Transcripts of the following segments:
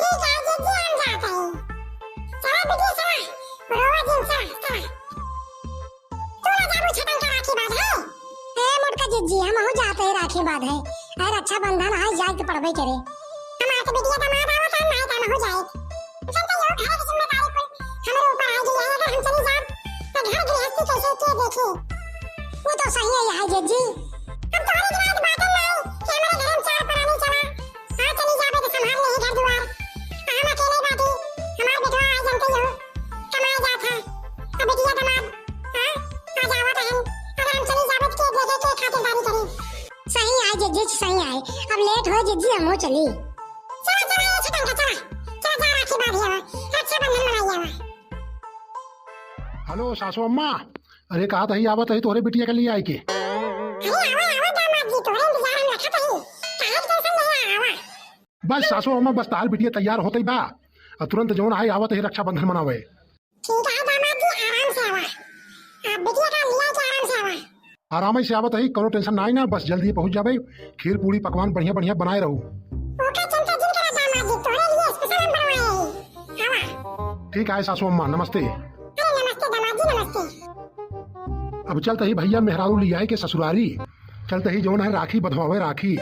ठीक है जीजी हम जाते हैं। चला बिटिया चला रोवा दिन चला तू ना जाबू छतन का राखी बांध है ए मोटका जीजी हम हो जाते हैं राखी बांध है और रक्षाबंधन है जाए के पड़बे करे हमारे तो बिटिया दामाद आवत है नहीं काम हो जाए चलते यो घर की जिम्मेदारी पर हमारे ऊपर आ गई है अगर हम चली जाए तो घर गृहस्थी कैसे के देखे वो तो सही है यार जीजी अब तुम्हारी दिमाग बात नहीं कि हमारे घर में चार परानी चला हां चली जाबे तो संभाल नहीं घर द्वार हम अकेले बाटी हमारे बेटवा आ जानते हो कमाए जाता अब बिटिया दामाद हां आ जावत है अगर हम चली जाबे के देखे के खातिरदारी करी सही है जीजी सही है अब लेट हो जीजी हम चली चला चला ये छटन का चला चला जा राखी बांधिया रक्षाबंधन मनाइया हेलो सासू अम्मा अरे कहा था ही आवत है तोरे बिटिया के लिए आई के बस सासू अम्मा बस तार बिटिया तैयार होते ही बा तुरंत जौन आई आवत है रक्षाबंधन मनावे ठीक है दामाद जी आराम से आवा आप बिटिया का लिया के आराम से आवा आराम से आवत है कोनो टेंशन ना आई ना बस जल्दी पहुंच जाबे खीर पूरी पकवान बढ़िया बढ़िया बनाए रहू ओके चिंता जिन करा दामाद जी तोरे लिए स्पेशल हम बनवाए हैं आवा ठीक है सासू अम्मा नमस्ते अरे नमस्ते दामाद जी नमस्ते अब चलते ही भैया मेहरारू लिया है के ससुरारी चलते ही जौन है राखी बधवावे राखी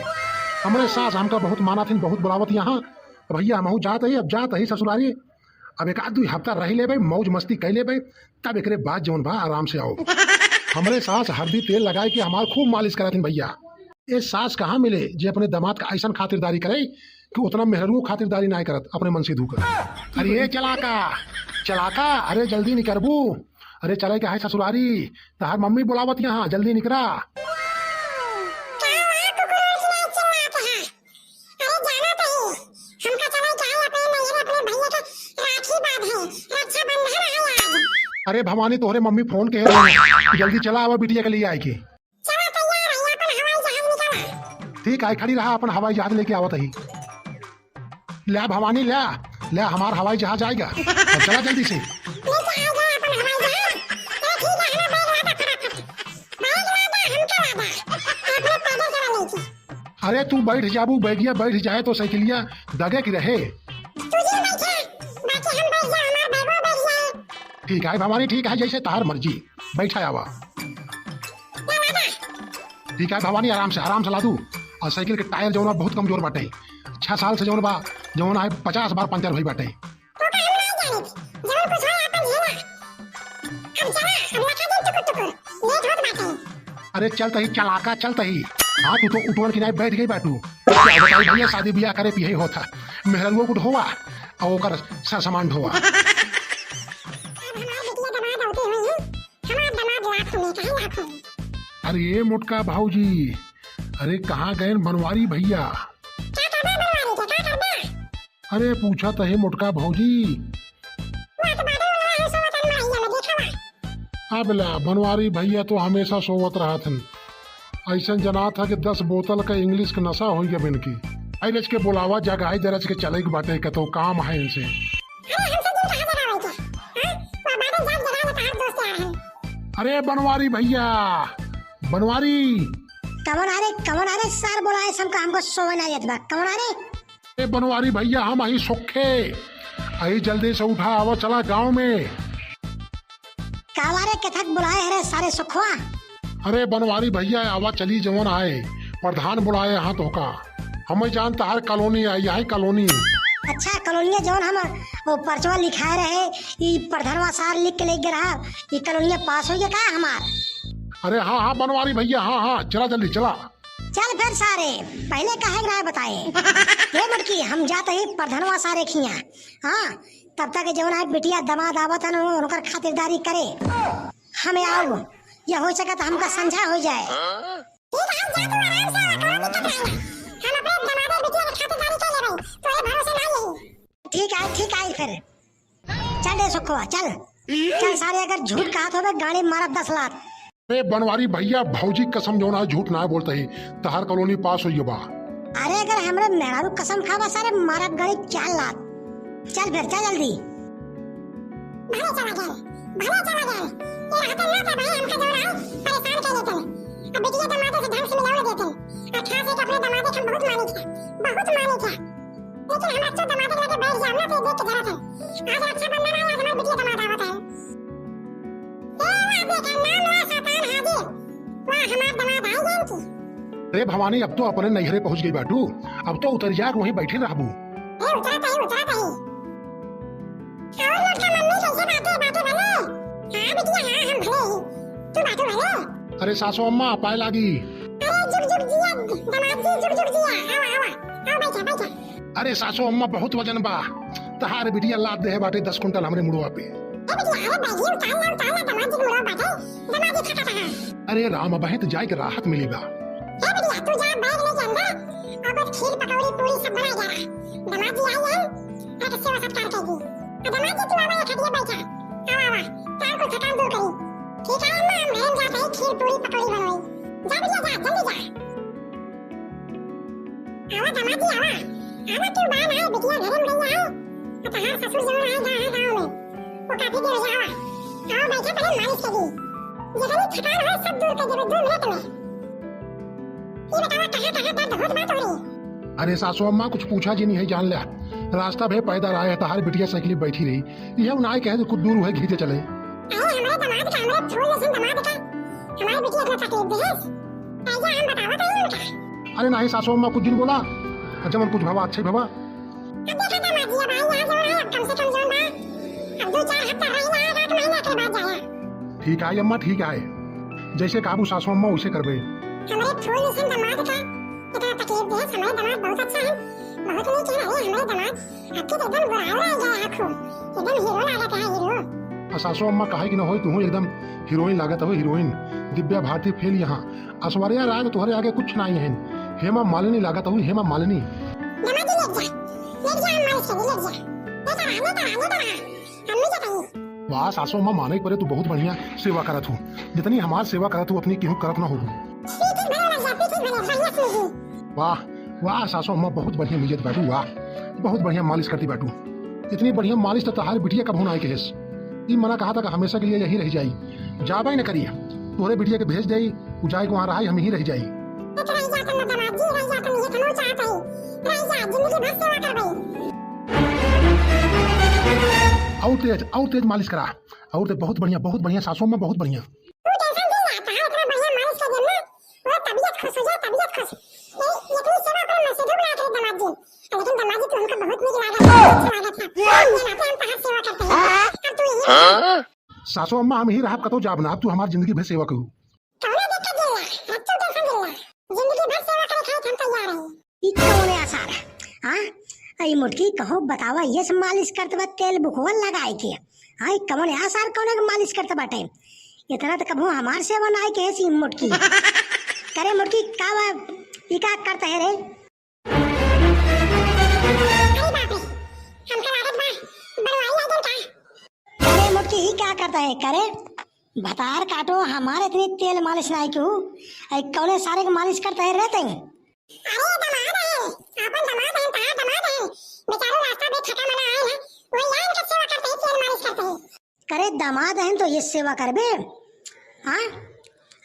हमरे सास हमका बहुत माना थी बहुत बुलावत यहाँ भैया हम जात ही अब जात ही ससुरारी अब एक आध दू हफ्ता रह ले मौज मस्ती कर ले तब एक बाद जौन बा आराम से आओ हमरे सास हल्दी तेल लगाए के हमार खूब मालिश करा थी भैया ये सास कहाँ मिले जे अपने दामाद का ऐसा खातिरदारी करे कि उतना मेहरू खातिरदारी ना करत अपने मन से धूकर अरे ये चलाका अरे जल्दी नहीं करबू अरे चले क्या है ससुरारी तहार मम्मी बुलावत यहाँ जल्दी निकरा अरे भवानी तोहरे मम्मी फोन कह रही है जल्दी चला अब बिटिया के लिए आई की ठीक है खड़ी रहा अपन हवाई जहाज लेके आवत ही ले भवानी ले हमार हवाई जहाज आएगा चला जल्दी से अरे तू बैठ जाबू बैगिया बैठ जाए तो साइकिलिया दगे की रहे ठीक है भवानी ठीक है जैसे तार मर्जी बैठा आवा ठीक है भवानी आराम से ला दू और साइकिल के टायर जो बहुत कमजोर बाटे 6 साल से जौन बा जौन है 50 बार पंचर हुई बाटे अरे चलता ही चलाका चलता ही हाँ तू तो उठवन की नहीं बैठ गई बाटू क्या बताई भैया शादी ब्याह करे पिए होता मेहररुआ कुछ होवा और ओकर सामान ढोवा अरे ये मोटका भाऊजी अरे कहाँ गए बनवारी भैया अरे पूछा तो है मोटका भाऊजी अब ला बनवारी भैया तो हमेशा सोवत रहा था ऐसा जना था कि 10 बोतल का इंग्लिश का नशा हो गया बिनकी अरज के बुलावा जगह दरज के चले के बाटे का तो काम है इनसे अरे बनवारी भैया बनवारी कमन अरे सर बोलाए सबका हमको सोवे ना येत बा कमन अरे बनवारी भैया हम आई सुखे आई जल्दी से उठा आवा चला गांव में कावारे कथक बुलाए अरे सारे सुखवा अरे बनवारी भैया आवा चली जवन आए प्रधान बुलाए यहाँ तो का हमें जानता हर कॉलोनी आई है कॉलोनी अच्छा कॉलोनी जवन हम वो पर्चवा लिखाए रहे ये प्रधानवा सार लिख के ले गया रहा ये कॉलोनी पास हो गया का हमार अरे हाँ बनवारी भैया हाँ चला जल्दी चला चल फिर सारे पहले कहे रहा बताए ये मुड़की हम जाते ही प्रधानवा सारे खिया हाँ तब तक जवन है बिटिया दमाद आवत है उनकर खातिरदारी करे हमें आओ ये हो सके तो हमका समझा हो जाए ठीक है फिर चल दे सुखवा चल सारे अगर झूठ कहा तो गाड़ी मारा 10 लाख अरे बनवारी भैया भौजी कसम जो ना झूठ ना बोलते ही तहार कॉलोनी पास हुई बा अरे अगर हमरे मेहरारू कसम खावा सारे मारा गाड़ी 4 लाख चल फिर चल जल्दी भले चला गए ये रहता ना था भाई हमका जो रहा परेशान कर लेते अब बिटिया दमादे से ढंग से मिलाओ देते अच्छा से अपने दमादे हम बहुत माने थे लेकिन हम अच्छा दमादे लगे बैठ जाओ ना तो देख के जरा सा आज रक्षाबंधन आया हमारी बिटिया दामाद आवत है ए वाह देखा नाम ला शैतान हाजिर वाह हमार दामाद आई जान की अरे भवानी अब तो अपने नैहरे पहुंच गई बाटू अब तो उतर जा वहीं बैठे रहबू ए उतरता ही और मोटका मम्मी कैसे बातें भले हां बिटिया हां हम भले ही तू बातों भले अरे सासू अम्मा पाए लागी अरे जुग जुग जिया दामाद जी जुग जुग जिया आवा आओ बैठा अरे सासू अम्मा बहुत वजन बा तहार बिटिया लाद दे बाटे 10 कुंटल हमरे मुड़वा पे ए बिटिया अरे बैठिए उतार ला दामाद जी मुड़ा बाटे दामाद जी खाता था अरे राम बहत जाए के राहत मिली बा ए बिटिया तू जा बैग ले जांदा अब खीर पकौड़ी पूरी सब बनाई जा रहा दामाद जी आई हैं एक सेवा सत्कार करेगी दामाद जी तू आवा खड़िया बैठा आवा काम को थकान दूर करी ठीक है अम्मा हम घर जाते हैं खीर पूरी पकौड़ी बनवाई जा बिटिया जा जल्दी जा आवा दामाद जी आवा आवा तू बाहर आए बिटिया घर में रही आओ तहार ससुर जरूर आए गांव में वो काफी देर हो जावा आओ बैठा पहले मालिश कर दी जितनी थकान हो सब दूर कर देबे 2 मिनट में ये बतावा कहां दर्द बहुत बात हो रही अरे सासू अम्मा कुछ पूछा जी नहीं है जान लिया रास्ता भे पैदल आया तहार बिटिया साइकिल बैठी रही यह उनाए कहे कुछ दूर हुए घीते चले अरे हमारे दामाद का हमारे फूल जैसे दामाद का हमारी बिटिया इतना तकलीफ दे ऐसा हम बतावा तो उनका अरे नहीं सासू अम्मा कुछ दिन बोला जमन कुछ भवा अच्छे भवा अब देखा दामाद जी अब आई यहाँ जो है कम से कम जो ना अब 2-4 हफ्ता रही ना 1 महीना के बाद जाया ठीक है अम्मा ठीक है जैसे काबू सासू अम्मा वैसे करबे हमारे फूल जैसे दामाद का इतना तकलीफ दे हमारे दामाद बहुत अच्छा है बहुत नहीं कह रहे हमारे दामाद आपके तो एकदम बुरा हो गया आंखों एकदम हीरो लागत है हीरो सासू अम्मा कहे कि न हो तू एकदम हीरोइन लागत हो हीरोइन दिव्या भारती फेल यहाँ ऐश्वर्या राय तो तुहरे आगे कुछ नहीं है हेमा मालिनी लागत हो हेमा मालिनी दामाद जी लेट जा हम मालिश कर लेट जा हम नहीं जाते वाह सासू अम्मा माने परे तू बहुत बढ़िया सेवा करत हूँ जितनी हमार सेवा करत हूँ अपनी केहू करत न हो वाह वाह सासू अम्मा बहुत बढ़िया मिजत बैठू वाह बहुत बढ़िया मालिश करती बैठू इतनी बढ़िया मालिश तो तहार बिटिया कब होना है केस ई मना कहा था कि हमेशा के लिए यही रह जाई जाबा ही न करिए तोहरे बिटिया के भेज दे जाए को वहाँ रहा हम ही रह जाई और तेज मालिश करा और तेज बहुत बढ़िया सासू अम्मा बहुत बढ़िया सासू अम्मा हम ही रहा कतो जाब ना अब तू हमारी जिंदगी भर सेवा करू आई मुटकी कहो बतावा ये सब मालिश करते बाद तेल बुखवन लगाए के आई कमन आसार कौन के मालिश करते बाटे इतना तो कभो हमार सेवा ना आई के सी मुटकी करे मुटकी का ई का करता है रे अरे मुटकी ही क्या करता है करे बतार काटो हमारे इतनी तेल मालिश ना आई क्यों आई कौन सारे के मालिश करता है रहते हैं करे दामाद हैं तो ये सेवा करबे हाँ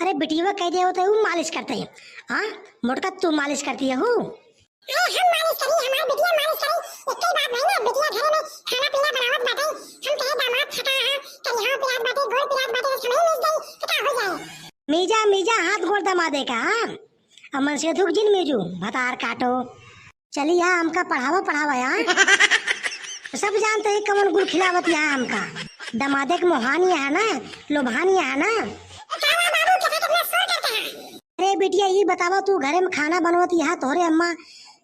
अरे बिटिया कह दिया होता है वो मालिश करते हैं हाँ मोटका तू मालिश करती है हूँ हम मालिश करी हमारी बिटिया मालिश करी एक बात नहीं ना बिटिया घर में खाना पीना बनावत बाटे हम कहे दामाद थका है कहीं पिलात बाटे गोड़ पिलात बाटे समय मिल गई तो क्या हो जाए मीजा मीजा हाथ गोड़ दमा दे का अमन से दुख जिन मेजू भतार काटो चली यहाँ हमका पढ़ावा यहाँ सब जानते हैं कमन गुड़ खिलावत यहाँ हमका दमादे के मोहानिया है ना लोभानिया है ना अरे बिटिया ये बतावा तू घरे में खाना बनवत यहाँ तोहरे अम्मा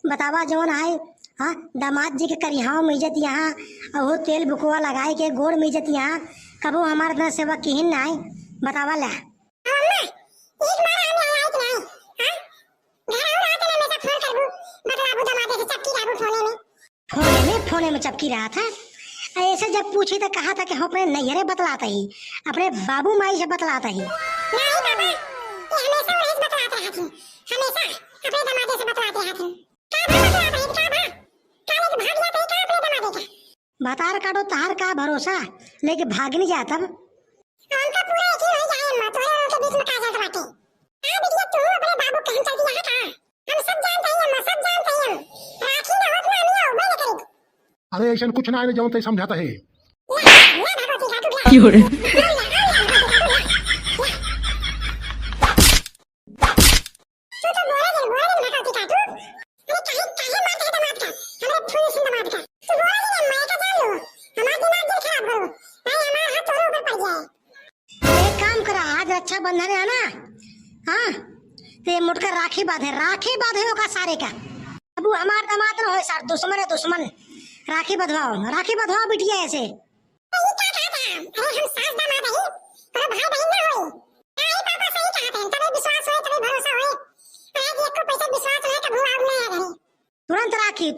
बतावा जवन आए हाँ दामाद जी के करिहाव में इज्जत यहाँ और वो तेल बुकुआ लगाए के गोड़ में इज्जत यहाँ कबो हमारे इतना सेवा किहिन ना है बतावा ला फोने में चपकी रहा था ऐसे जब पूछी तो कहा था कि हम अपने नैहरे बतलाता ही अपने बाबू माई से बतलाता ही नहीं पापा ये हमेशा वही बतलाते हैं हमेशा अपने दमादे से बतलाते हैं क्या बतलाते हैं क्या भाग जाते हैं क्या अपने दमादे का बतार काटो तार का भरोसा लेके भाग नहीं जाता उनका पूरा यकीन हो जाए अम्मा तो उनके बीच में काजल बाटे आ बिटिया तू अपने बाबू कहन चलती है कहां हम सब जानते हैं अम्मा सब जानते हैं राखी ना होत ना नहीं हो मैं करी अरे ऐसा कुछ ना आने जौन ते समझाता है। एक काम करा, आज रक्षाबंधन है ना, हाँ, ते मुटका राखी बांधे होगा सारे का। अब हमार दामाद ना हो सर, दुश्मन है दुश्मन। राखी बंधवाओ बिटिया ऐसे।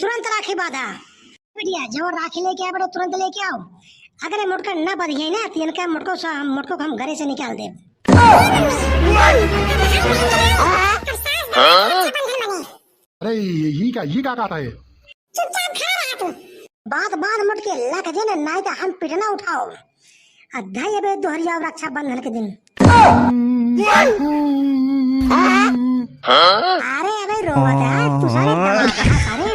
तुरंत राखी बांधा बिटिया। जब राखी लेके आए बड़े तुरंत लेके आओ। अगर ये मुटका न बंधिए ना तो इनका मुटको को हम घरे से निकाल दे। अरे ये क्या कहता है? बात मुटके लग जे ना, नहीं तो हम पिटना उठाओ। अध्याय अबे दोहरिया रक्षाबंधन के दिन। अरे अबे रोवत है तू सारे सारे।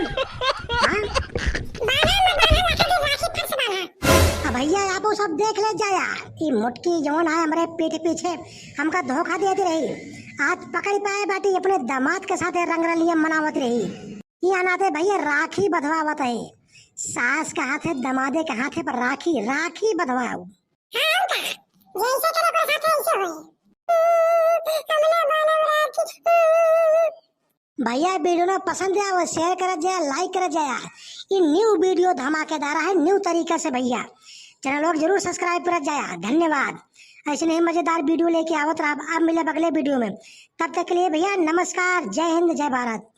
भैया आप वो सब देख ले जाया कि मुटकी जौन है हमारे पीठ पीछे हमका धोखा देती रही। आज पकड़ पाए बाटी अपने दामाद के साथ रंग रलिया मनावत रही। ये नाते भैया राखी बधवावत है। सास का हाथ है, दमादे के हाथ है, पर राखी बधवाओ। भैया वीडियो ना पसंद आया शेयर कर जाए, लाइक कर जाए। ये न्यू वीडियो धमाकेदार है, न्यू तरीका से भैया चैनल लोग जरूर सब्सक्राइब कर जाए। धन्यवाद। ऐसे नहीं मजेदार वीडियो लेके आवत रहा। आप मिले अगले वीडियो में, तब तक के लिए भैया नमस्कार, जय हिंद, जय भारत।